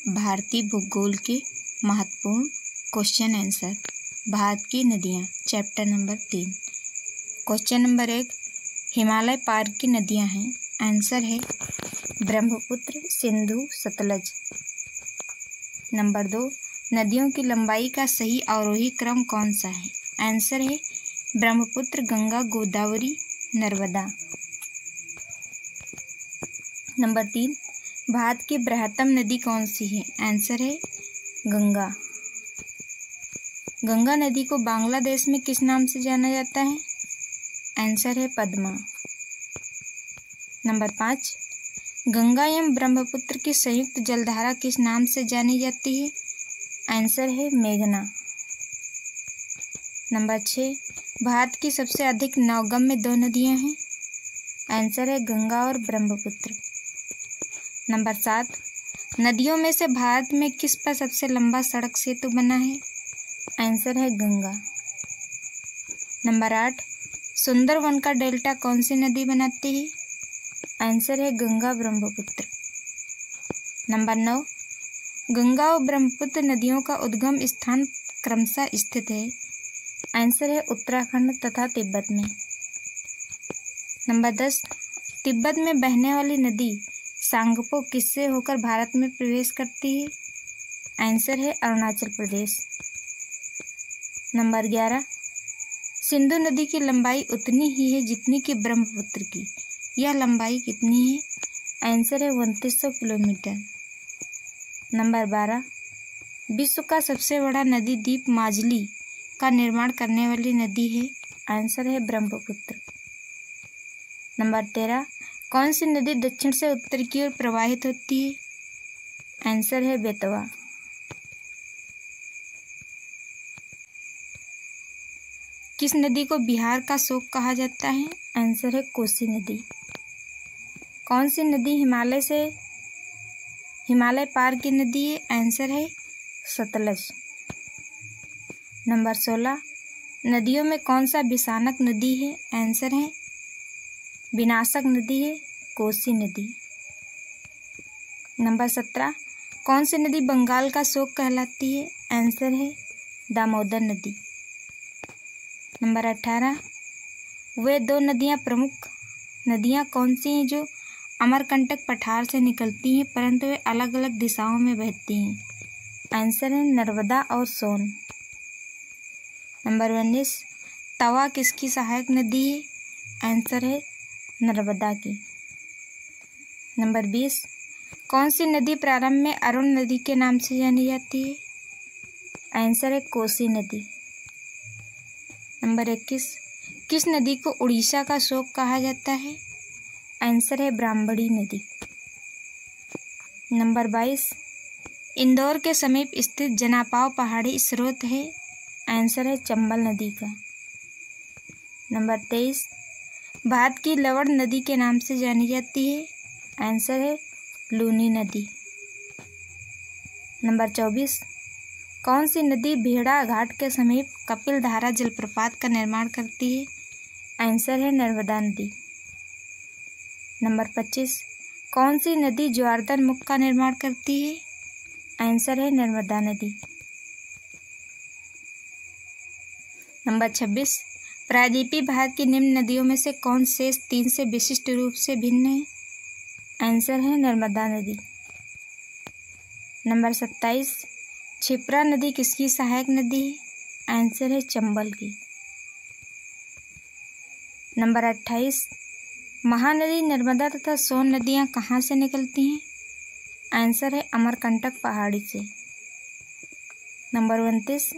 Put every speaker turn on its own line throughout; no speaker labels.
भारतीय भूगोल के महत्वपूर्ण क्वेश्चन आंसर। भारत की नदियाँ, chapter number 3। Question number 1, Himalaya पार की नदियाँ हैं। आंसर है ब्रह्मपुत्र, सिंधु, सतलज। नंबर 2, नदियों की लंबाई का सही अवरोही क्रम कौन सा है? आंसर है ब्रह्मपुत्र, गंगा, गोदावरी, नर्मदा। नंबर 3, भारत की बृहत्तम नदी कौन सी है? आंसर है गंगा। गंगा नदी को बांग्लादेश में किस नाम से जाना जाता है? आंसर है पद्मा। नंबर 5, गंगा एवं ब्रह्मपुत्र की संयुक्त जलधारा किस नाम से जानी जाती है? आंसर है मेघना। नंबर 6, भारत की सबसे अधिक नौगम्य 2 नदियां हैं। आंसर है गंगा और ब्रह्मपुत्र। नंबर 7, नदियों में से भारत में किस पर सबसे लंबा सड़क सेतु बना है? आंसर है गंगा। नंबर 8, सुंदरवन का डेल्टा कौन सी नदी बनाती है? आंसर है गंगा ब्रह्मपुत्र। नंबर 9, गंगा और ब्रह्मपुत्र नदियों का उद्गम स्थान क्रमशः स्थित है। आंसर है उत्तराखंड तथा तिब्बत में। नंबर 10, तिब्बत में बहने वाली नदी सांगपो किससे होकर भारत में प्रवेश करती है? आंसर है अरुणाचल प्रदेश। नंबर 11, सिंधु नदी की लंबाई उतनी ही है जितनी कि ब्रह्मपुत्र की। यह लंबाई कितनी है? आंसर है 2900 किलोमीटर। नंबर 12, विश्व का सबसे बड़ा नदी द्वीप माजुली का निर्माण करने वाली नदी है। आंसर है ब्रह्मपुत्र। नंबर 13, कौन सी नदी दक्षिण से उत्तर की ओर प्रवाहित होती है? आंसर है बेतवा। किस नदी को बिहार का शोक कहा जाता है? आंसर है कोसी नदी। कौन सी नदी हिमालय पार की नदी है? आंसर है सतलज। नंबर 16, नदियों में कौन सा विषानक नदी है? आंसर है विनाशक नदी है कोसी नदी। नंबर 17, कौन सी नदी बंगाल का शोक कहलाती है? आंसर है दामोदर नदी। नंबर 18, वे 2 नदियां प्रमुख नदियां कौन सी हैं जो अमरकंटक पठार से निकलती हैं परंतु वे अलग अलग दिशाओं में बहती हैं? आंसर है नर्मदा और सोन। नंबर 19, तवा किसकी सहायक नदी है? आंसर है नर्मदा की। नंबर 20, कौन सी नदी प्रारंभ में अरुण नदी के नाम से जानी जाती है? आंसर है कोसी नदी। नंबर 21, किस नदी को उड़ीसा का शोक कहा जाता है? आंसर है ब्राह्मणी नदी। नंबर 22, इंदौर के समीप स्थित जनापाव पहाड़ी स्रोत है। आंसर है चंबल नदी का। नंबर 23, भारत की लवण नदी के नाम से जानी जाती है। आंसर है लूनी नदी। नंबर 24, कौन सी नदी भेड़ा घाट के समीप कपिल धारा जलप्रपात का निर्माण करती है? आंसर है नर्मदा नदी। नंबर 25, कौन सी नदी ज्वारधर मुख का निर्माण करती है? आंसर है नर्मदा नदी। नंबर 26, प्रायद्वीपीय भारत की निम्न नदियों में से कौन शेष 3 से विशिष्ट रूप से भिन्न है? आंसर है नर्मदा नदी। नंबर 27, क्षिप्रा नदी किसकी सहायक नदी है? आंसर है चंबल की। नंबर 28, महानदी नर्मदा तथा सोन नदियां कहाँ से निकलती हैं? आंसर है अमरकंटक पहाड़ी से। नंबर 29,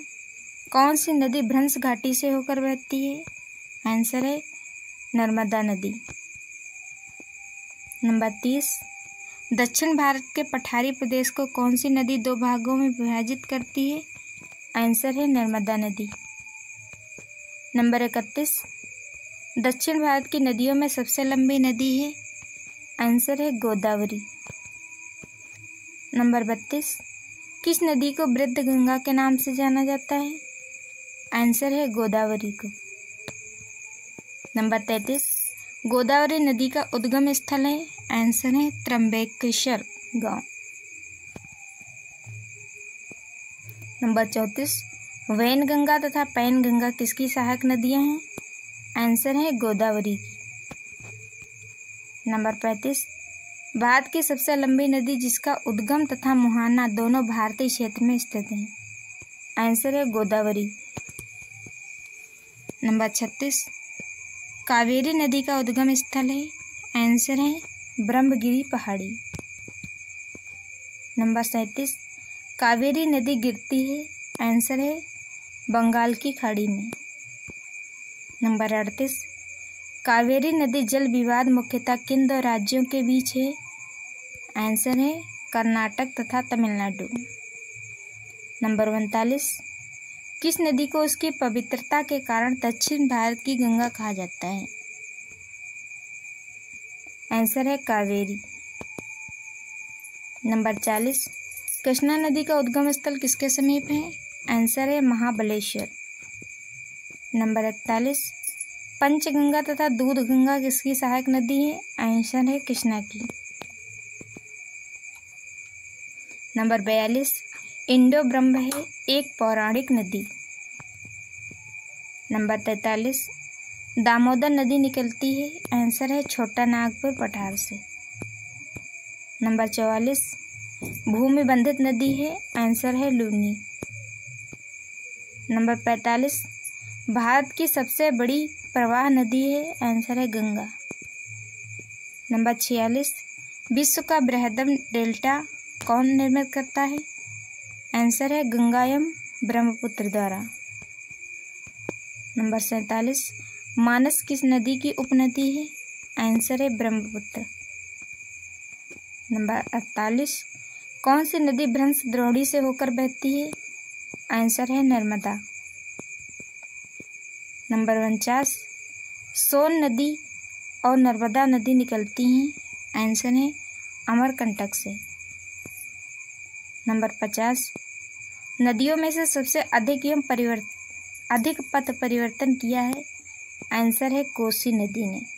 कौन सी नदी भ्रंश घाटी से होकर बहती है? आंसर है नर्मदा नदी। नंबर 30, दक्षिण भारत के पठारी प्रदेश को कौन सी नदी 2 भागों में विभाजित करती है? आंसर है नर्मदा नदी। नंबर 31, दक्षिण भारत की नदियों में सबसे लंबी नदी है? आंसर है गोदावरी। नंबर 32, किस नदी को वृद्ध गंगा के नाम से जाना जाता है? आंसर है गोदावरी को। नंबर 33, गोदावरी नदी का उद्गम स्थल है? आंसर है त्र्यंबकेश्वर गांव। नंबर 34, वैनगंगा तथा पैनगंगा किसकी सहायक नदियां हैं? आंसर है गोदावरी की। नंबर 35, भारत की सबसे लंबी नदी जिसका उद्गम तथा मुहाना दोनों भारतीय क्षेत्र में स्थित हैं? आंसर है गोदावरी। नंबर 36, कावेरी नदी का उद्गम स्थल है? आंसर है ब्रह्मगिरी पहाड़ी। नंबर 37, कावेरी नदी गिरती है? आंसर है बंगाल की खाड़ी में। नंबर 38, कावेरी नदी जल विवाद मुख्यतः किन दो राज्यों के बीच है? आंसर है कर्नाटक तथा तमिलनाडु। नंबर 39, किस नदी को उसकी पवित्रता के कारण दक्षिण भारत की गंगा कहा जाता है? आंसर है कावेरी। नंबर 40, कृष्णा नदी का उद्गम स्थल किसके समीप है? आंसर है महाबलेश्वर। नंबर 41, पंचगंगा तथा दूधगंगा किसकी सहायक नदी है? आंसर है कृष्णा की। नंबर 42, इंडो ब्रह्म है एक पौराणिक नदी। नंबर 43, दामोदर नदी निकलती है? आंसर है छोटा नागपुर पठार से। नंबर 44, भूमि बंधित नदी है? आंसर है लूनी। नंबर 45, भारत की सबसे बड़ी प्रवाह नदी है? आंसर है गंगा। नंबर 46, विश्व का बृहत्तम डेल्टा कौन निर्मित करता है? आंसर है गंगायम ब्रह्मपुत्र द्वारा। नंबर 47, मानस किस नदी की उपनदी है? आंसर है ब्रह्मपुत्र। नंबर 48, कौन सी नदी भ्रंश द्रोणी से होकर बहती है? आंसर है नर्मदा। नंबर 49, सोन नदी और नर्मदा नदी निकलती हैं? आंसर है अमरकंटक से। नंबर 50, नदियों में से सबसे अधिक पथ परिवर्तन किया है? आंसर है कोसी नदी ने।